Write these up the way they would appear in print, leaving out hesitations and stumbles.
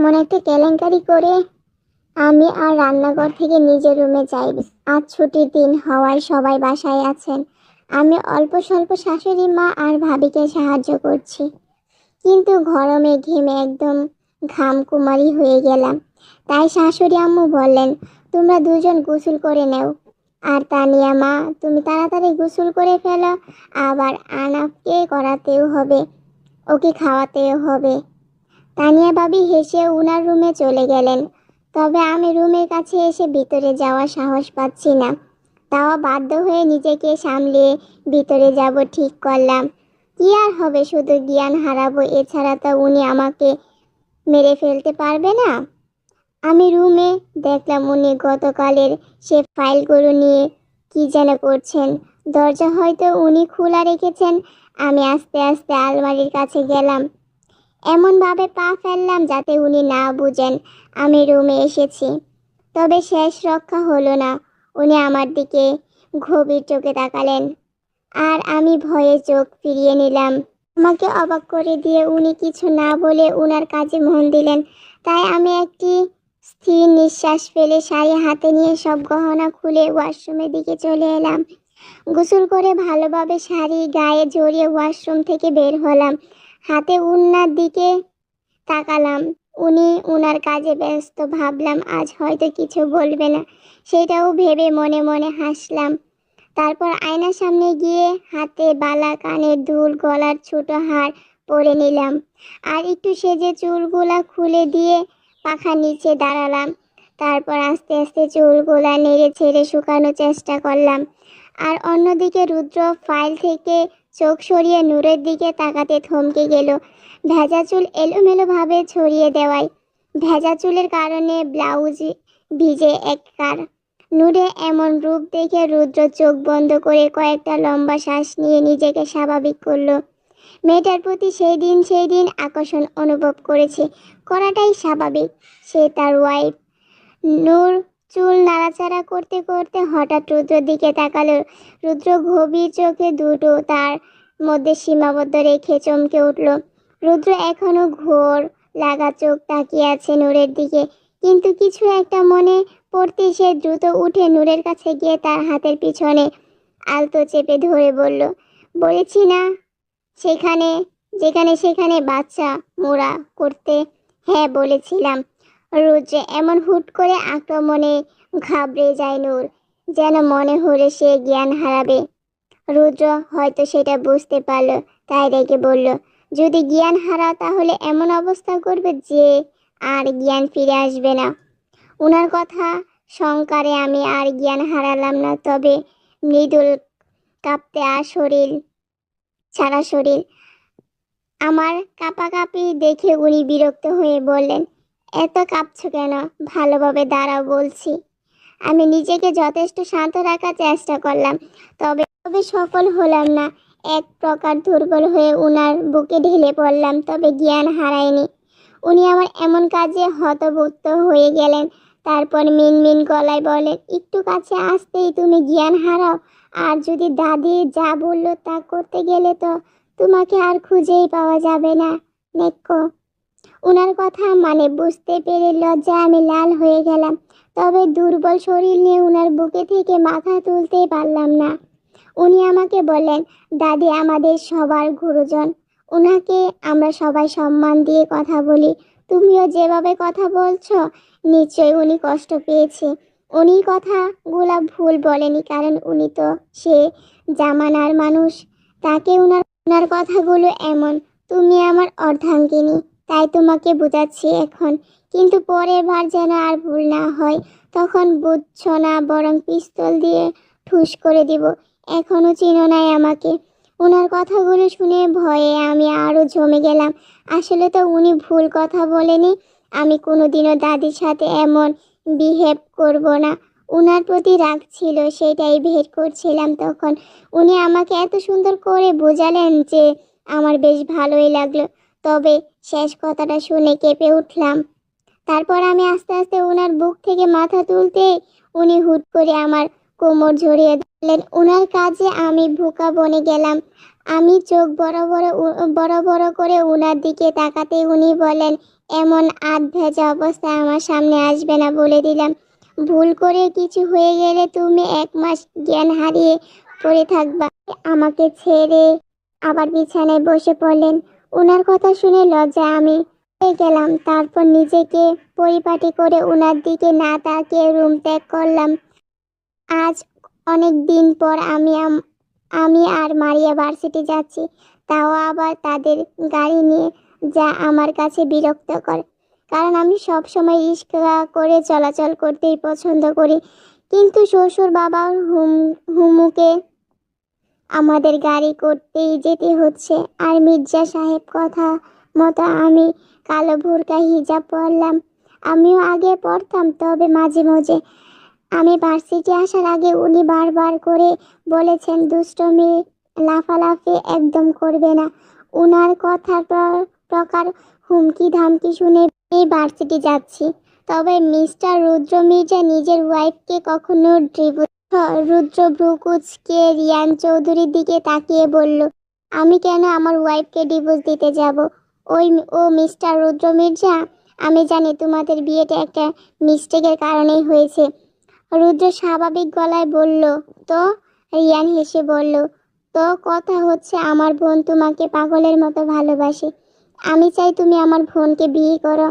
এমন একটা কেলেঙ্কারি করে আমি আর রান্নাঘর থেকে নিজের রুমে যাই। আজ ছুটির দিন হওয়ায় সবাই বাসায় আছেন। আমি অল্প স্বল্প শাশুড়ি মা আর ভাবিকে সাহায্য করছি, কিন্তু গরমে ঘেমে একদম ঘামকুমারী হয়ে গেলাম। তাই শাশুড়ি আম্মু বললেন, তোমরা দুজন গোসল করে নেও। আর তানিয়া মা, তুমি তাড়াতাড়ি গোসল করে ফেলো, আবার আনাফকে করাতেও হবে, ওকে খাওয়াতেও হবে। তানিয়া ভাবি হেসে উনার রুমে চলে গেলেন। তবে আমি রুমের কাছে এসে ভিতরে যাওয়ার সাহস পাচ্ছি না। তাও বাধ্য হয়ে নিজেকে সামলিয়ে ভিতরে যাব ঠিক করলাম। কি আর হবে, শুধু জ্ঞান হারাবো, এছাড়া তো উনি আমাকে মেরে ফেলতে পারবে না। আমি রুমে দেখলাম উনি গতকালের সে ফাইলগুলো নিয়ে কি যেন করছেন। দরজা হয়তো উনি খোলা রেখেছেন। আমি আস্তে আস্তে আলমারির কাছে গেলাম, এমনভাবে পা ফেললাম যাতে উনি না বুঝেন আমি রুমে এসেছি। তবে শেষ রক্ষা হলো না। উনি আমার দিকে গভীর চোখে তাকালেন, আর আমি ভয়ে চোখ ফিরিয়ে নিলাম। আমাকে অবাক করে দিয়ে উনি কিছু না বলে উনার কাজে মন দিলেন। তাই আমি একটি স্থির নিঃশ্বাস ফেলে শাড়ি হাতে নিয়ে সব গহনা খুলে ওয়াশরুমের দিকে চলে এলাম। গোসল করে ভালোভাবে শাড়ি গায়ে জড়িয়ে ওয়াশরুম থেকে বের হলাম। হাতে উন্নার দিকে তাকালাম। উনি উনার কাজে ব্যস্ত, ভাবলাম আজ হয়তো কিছু বলবে না। সেটাও ভেবে মনে মনে হাসলাম। তারপর আয়নার সামনে গিয়ে হাতে বালা, কানের দুল, গলার ছোট হার পরে নিলাম। আর একটু সেজে চুলগুলা খুলে দিয়ে পাখার নিচে দাঁড়ালাম। তারপর আস্তে আস্তে চুলগুলা নেড়ে ছেড়ে শুকানোর চেষ্টা করলাম। আর অন্যদিকে রুদ্র ফাইল থেকে চোখ সরিয়ে নূরের দিকে তাকাতে থমকে গেল। ভেজা চুল এলোমেলোভাবে ছড়িয়ে দেওয়ায় ভেজা চুলের কারণে ব্লাউজ ভিজে একাকার। নূরে এমন রূপ দেখে রুদ্র চোখ বন্ধ করে কয়েকটা লম্বা শ্বাস নিয়ে নিজেকে স্বাভাবিক করলো। মেয়েটার প্রতি সেই দিন আকর্ষণ অনুভব করাটাই স্বাভাবিক। সে তার ওয়াইফ। নূর চুল নাড়াচাড়া করতে করতে হঠাৎ রুদ্রের দিকে তাকালো। রুদ্র গভীর চোখে দুটো তার মধ্যে সীমাবদ্ধ রেখে চমকে উঠল। রুদ্র এখনো ঘোর লাগা চোখ তাকিয়ে আছে নূরের দিকে, কিন্তু কিছু একটা মনে পড়তে সে দ্রুত উঠে নূরের কাছে গিয়ে তার হাতের পিছনে আলতো চেপে ধরে বলল, বলেছি না সেখানে যেখানে সেখানে বাচ্চা মোড়া করতে? হ্যাঁ বলেছিলাম। রুদ্র এমন হুট করে আক্রমণে ঘাবড়ে যায় নূর, যেন মনে হলে সে জ্ঞান হারাবে। রুদ্র হয়তো সেটা বুঝতে পারল, তাই রেগে বলল, যদি জ্ঞান হারাও তাহলে এমন অবস্থা করবে যে আর জ্ঞান ফিরে আসবে না। ওনার কথা সংকারে আমি আর জ্ঞান হারালাম না, তবে মৃদুল কাঁপতে সারা শরীর আমার কাঁপাকাঁপি দেখে উনি বিরক্ত হয়ে বললেন, এত কাঁপছো কেন? ভালোভাবে দাঁড়াও বলছি। আমি নিজেকে যথেষ্ট শান্ত রাখার চেষ্টা করলাম, তবে সফল হলাম না। এক প্রকার দুর্বল হয়ে উনার বুকে ঢেলে পড়লাম, তবে জ্ঞান হারায়নি। উনি আমার এমন কাজে হতবুদ্ধ হয়ে গেলেন। তারপর মিনমিন গলায় বলেন, একটু কাছে আসতেই তুমি জ্ঞান হারাও, আর যদি দাদি যা বলল তা করতে গেলে তো তোমাকে আর খুঁজেই পাওয়া যাবে না। নেক্কো। উনার কথা মানে বুঝতে পেরে লজ্জায় আমি লাল হয়ে গেলাম, তবে দুর্বল শরীর নিয়ে উনার বুকে থেকে মাথা তুলতেই পারলাম না। উনি আমাকে বললেন, দাদি আমাদের সবার গুরুজন, উনাকে আমরা সবাই সম্মান দিয়ে কথা বলি। তুমিও যেভাবে কথা বলছো, নিশ্চয়ই উনি কষ্ট পেয়েছে। উনি কথাগুলা ভুল বলেনি, কারণ উনি তো সে জামানার মানুষ। তাকে উনার কথাগুলো এমন। তুমি আমার অর্ধাঙ্গিনী, তাই তোমাকে বোঝাচ্ছি এখন, কিন্তু পরের বার যেন আর ভুল না হয়। তখন বুঝছো না, বরং পিস্তল দিয়ে ঠুস করে দিব। এখনো চিনো নাই আমাকে। ওনার কথাগুলো শুনে ভয়ে আমি আরো জমে গেলাম। আসলে তো উনি ভুল কথা বলেনি। আমি কোনোদিনও দাদির সাথে এমন বিহেভ করব না। উনার প্রতি রাগ ছিল, সেটাই বের করছিলাম তখন। উনি আমাকে এত সুন্দর করে বোঝালেন যে আমার বেশ ভালোই লাগলো, তবে শেষ কথাটা শুনে কেঁপে উঠলাম। তারপর আমি আস্তে আস্তে উনার বুক থেকে মাথা তুলতে উনি হুট করে আমার কোমর জড়িয়ে ধরলেন। উনার কাজে আমি বোকা বনে গেলাম। আমি চোখ বড় বড় করে উনার দিকে তাকাতে উনি বলেন, এমন আধ ভেজা অবস্থায় আমার সামনে আসবে না বলে দিলাম। ভুল করে কিছু হয়ে গেলে তুমি 1 মাস জ্ঞান হারিয়ে পড়ে থাকবা। আমাকে ছেড়ে আবার বিছানায় বসে পড়লেন। ওনার কথা শুনে লজ্জায় আমি হয়ে গেলাম। তারপর নিজেকে পরিপাটি করে ওনার দিকে না তাকিয়ে রুম ত্যাগ করলাম। আজ অনেক দিন পর আমি আর মারিয়া ভার্সিটি যাচ্ছি, তাও আবার তাদের গাড়ি নিয়ে, যা আমার কাছে বিরক্তকর। কারণ আমি সব সময় রিক্সা করে চলাচল করতেই পছন্দ করি, কিন্তু শ্বশুর বাবার হুমুকে আমাদের গাড়ি করতেই যেতে হচ্ছে। আর মির্জা সাহেব কথা মতো আমি কালো বোরকা হিজাব পরলাম। আমিও আগে পড়তাম, তবে মাঝে মাঝে। আমি ভার্সিটি আসার আগে উনি বারবার করে বলেছেন দুষ্টমি লাফালাফি একদম করবে না। উনার কথার প্রকার হুমকি ধামকি শুনে এই ভার্সিটি যাচ্ছি। তবে মিস্টার রুদ্র মির্জা নিজের ওয়াইফকে কখনো রুদ্র ভ্রুকুচকে রিয়ান চৌধুরীর দিকে তাকিয়ে বলল, আমি কেন আমার ওয়াইফকে ডিভোর্স দিতে যাব? ও মিস্টার রুদ্র মির্জা, আমি জানি তোমাদের বিয়েটা একটা মিস্টেকের কারণেই হয়েছে। রুদ্র স্বাভাবিক গলায় বলল, তো? রিয়ান হেসে বলল, তো কথা হচ্ছে আমার বোন তোমাকে পাগলের মতো ভালোবাসে। আমি চাই তুমি আমার বোনকে বিয়ে করো।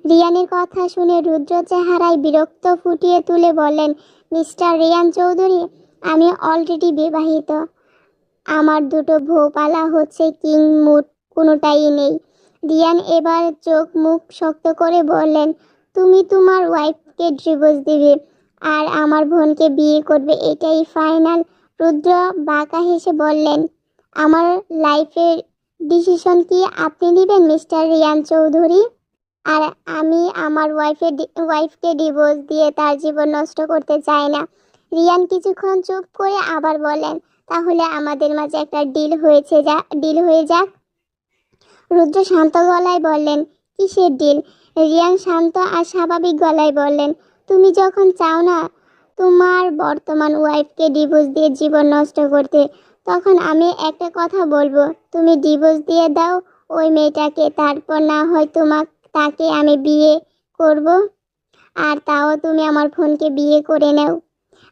রিয়ানের কথা শুনে রুদ্র চেহারায় বিরক্ত ফুটিয়ে তুলে বললেন, মিস্টার রিয়ান চৌধুরী, আমি অলরেডি বিবাহিত। আমার দুটো বউ পালা হচ্ছে, কিং মুড কোনোটাই নেই। রিয়ান এবার চোখ মুখ শক্ত করে বললেন, তুমি তোমার ওয়াইফকে ডিভোর্স দিবে আর আমার বোনকে বিয়ে করবে, এটাই ফাইনাল? রুদ্র বাঁকা হেসে বললেন, আমার লাইফের ডিসিশন কি আপনি নেবেন মিস্টার রিয়ান চৌধুরী? আর আমি আমার ওয়াইফকে ডিভোর্স দিয়ে তার জীবন নষ্ট করতে চাই না। রিয়ান কিছুক্ষণ চুপ করে আবার বলেন, তাহলে আমাদের মাঝে একটা ডিল হয়ে যাক। রুদ্র শান্ত গলায় বললেন, কিসের ডিল? রিয়ান শান্ত আর স্বাভাবিক গলায় বললেন, তুমি যখন চাও না তোমার বর্তমান ওয়াইফকে ডিভোর্স দিয়ে জীবন নষ্ট করতে, তখন আমি একটা কথা বলবো, তুমি ডিভোর্স দিয়ে দাও ওই মেয়েটাকে, তারপর না হয় তাকে আমি বিয়ে করব। আর তাও তুমি আমার বোনকে বিয়ে করে নাও।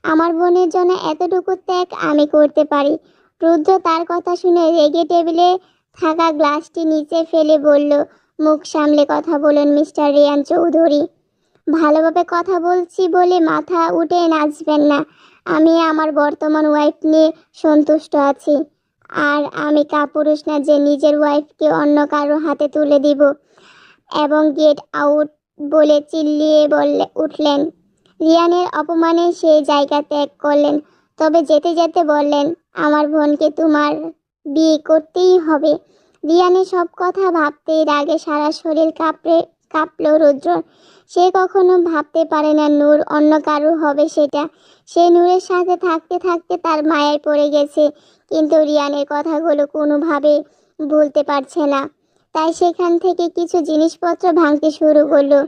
আমার বোনের জন্য এতটুকু ত্যাগ আমি করতে পারি। রুদ্র তার কথা শুনে রেগে টেবিলে থাকা গ্লাসটি নিচে ফেলে বলল, মুখ সামলে কথা বলুন মিস্টার রিয়ান চৌধুরী। ভালোভাবে কথা বলছি বলে মাথা উঠে নাচবেন না। আমি আমার বর্তমান ওয়াইফ নিয়ে সন্তুষ্ট আছি। আর আমি কাপুরুষ না যে নিজের ওয়াইফকে অন্য কারো হাতে তুলে দিব। এবং গেট আউট বলে চিল্লিয়ে উঠলেন। রিয়ানের অপমানে সেই জায়গা ত্যাগ করলেন। তবে যেতে যেতে বললেন, আমার বোনকে তোমার বিয়ে করতেই হবে। রিয়ানের সব কথা ভাবতেই রাগে সারা শরীর কাঁপল রুদ্র। সে কখনো ভাবতে পারে না নূর অন্য কারো হবে সেটা। সে নূরের সাথে থাকতে থাকতে তার মায়ায় পড়ে গেছে, কিন্তু রিয়ানের কথাগুলো কোনোভাবে ভুলতে পারছে না। তাই সেখান থেকে কিছু জিনিসপত্র ভাঙতে শুরু করলো।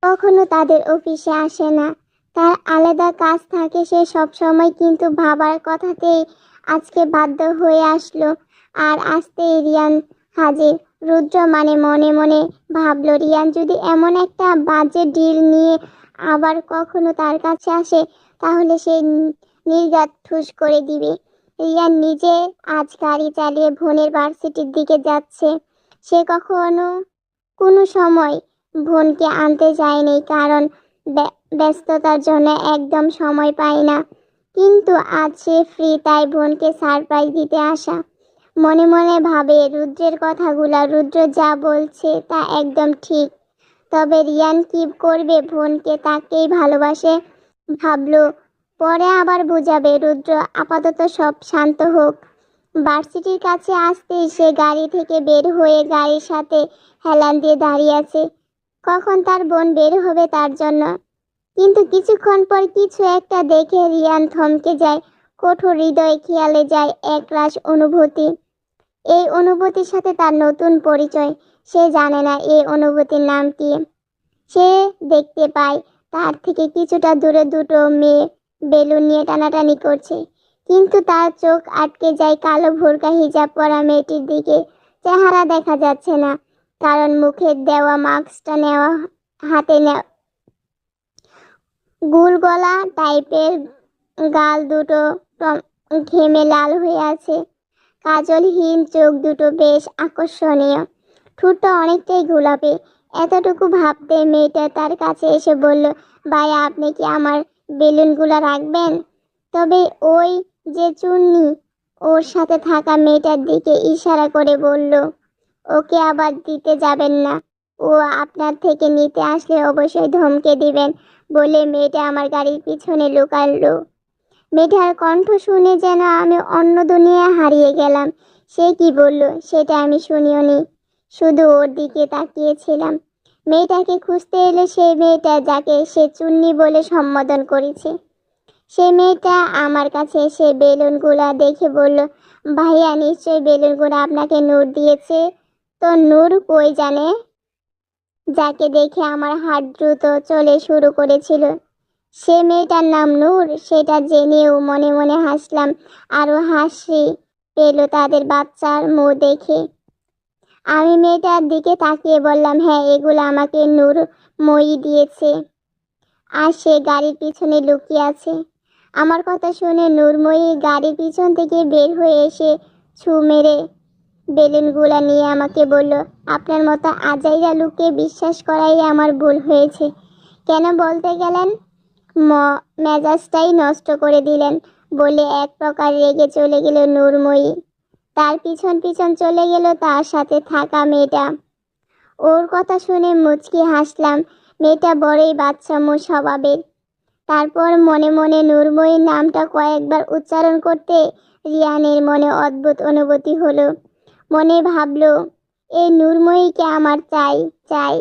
কখনো তাদের অফিসে আসে না, তার আলাদা কাজ থাকে সে সব সময়, কিন্তু ভাবার কথাতেই আজকে বাধ্য হয়ে আসলো। আর আসতেই রিয়ান হাজির। রুদ্র মনে মনে ভাবলো, রিয়ান যদি এমন একটা বাজে ডিল নিয়ে আবার কখনো তার কাছে আসে, তাহলে সে নির্ঘাত ঠুস করে দিবে। রিয়ান নিজে আজ গাড়ি চালিয়ে বোনের ভার্সিটির দিকে যাচ্ছে। সে কোনো সময় বোনকে আনতে যায়নি, কারণ ব্যস্ততার জন্য একদম সময় পায় না। কিন্তু আজ সে ফ্রি, তাই বোনকে সারপ্রাইজ দিতে আসা। মনে মনে ভাবে রুদ্রের কথাগুলা, রুদ্র যা বলছে তা একদম ঠিক। তবে রিয়ান কি করবে? বোনকে তাকেই ভালোবাসে ভাবলো, পরে আবার বুঝাবে। রুদ্র আপাতত সব শান্ত হোক। ভার্সিটির কাছে আসতেই সে গাড়ি থেকে বের হয়ে গাড়ির সাথে হেলান দিয়ে দাঁড়িয়ে আছে, কখন তার বোন বের হবে তার জন্য। কিন্তু কিছুক্ষণ পর কিছু একটা দেখে রিয়ান থমকে যায়। কঠোর হৃদয়ে খেয়ালে যায় একরাশ অনুভূতি। এই অনুভূতির সাথে তার নতুন পরিচয়। সে জানে না এই অনুভূতির নাম কি। সে দেখতে পায় তার থেকে কিছুটা দূরে দুটো মেয়ে বেলুন নিয়ে টানাটানি করছে, কিন্তু তার চোখ আটকে যায় কালো বোরকা হিজাব পরা মেয়েটির দিকে। চেহারা দেখা যাচ্ছে না, কারণ মুখের দেওয়া মাস্কটা নেওয়া হাতে গুল গলা টাইপের, গাল দুটো ঘেমে লাল হয়ে আছে, কাজলহীন চোখ দুটো বেশ আকর্ষণীয়, ঠোঁটটা অনেকটাই গোলাপি। এতটুকু ভাবতে মেয়েটা তার কাছে এসে বলল, ভাই আপনি কি আমার বেলুনগুলো রাখবেন? তবে ওই যে চুন্নি ওর সাথে থাকা মেয়েটার দিকে ইশারা করে বলল, ওকে আবার দিতে যাবেন না, ও আপনার থেকে নিতে আসলে অবশ্যই ধমকে দিবেন, বলে মেয়েটা আমার গাড়ির পিছনে লুকালো। মেয়েটার কণ্ঠ শুনে যেন আমি অন্য দুনিয়ায় হারিয়ে গেলাম। সে কি বলল সেটা আমি শুনিও নি, শুধু ওর দিকে তাকিয়েছিলাম। মেয়েটাকে খুঁজতে এলো সেই মেয়েটা যাকে সে চুন্নি বলে সম্বোধন করেছে। সে মেয়েটা আমার কাছে এসে বেলুনগুলা দেখে বলল, ভাইয়া নিশ্চয়ই বেলুনগুলো আপনাকে নূর দিয়েছে। তো নূর কই জানে? যাকে দেখে আমার হাত দ্রুত চলে শুরু করেছিল। সে মেয়েটার নাম নূর, সেটা জেনেও মনে মনে হাসলাম। আরও হাসি পেল তাদের বাচ্চার মুখ দেখে। আমি মেয়েটার দিকে তাকিয়ে বললাম, হ্যাঁ এগুলো আমাকে নূর মই দিয়েছে, আর সে গাড়ির পিছনে লুকিয়ে আছে। আমার কথা শুনে নূরময়ী গাড়ির পিছন থেকে বের হয়ে এসে ছু মেরে বেলুনগুলা নিয়ে আমাকে বলল, আপনার মতো আজাইরা লোককে বিশ্বাস করাই আমার ভুল হয়েছে। কেন বলতে গেলেন? মেজাজটাই নষ্ট করে দিলেন, বলে এক প্রকার রেগে চলে গেল নূরময়ী। তার পিছন পিছন চলে গেল তার সাথে থাকা মেয়েটা। ওর কথা শুনে মুচকি হাসলাম। মেয়েটা বড়ই বাচ্চামো স্বভাবের। তারপর মনে মনে নূরময়ীর নামটা কয়েকবার উচ্চারণ করতে রিয়ানের মনে অদ্ভুত অনুভূতি হলো। মনে ভাবলো, এই নূরময়ীকে আমার চাই চাই,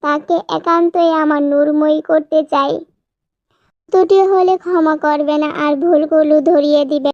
তাকে একান্তই আমার নূরময়ী করতে চাই। ত্রুটি হলে ক্ষমা করবে না আর ভুলগুলো ধরিয়ে দিবে।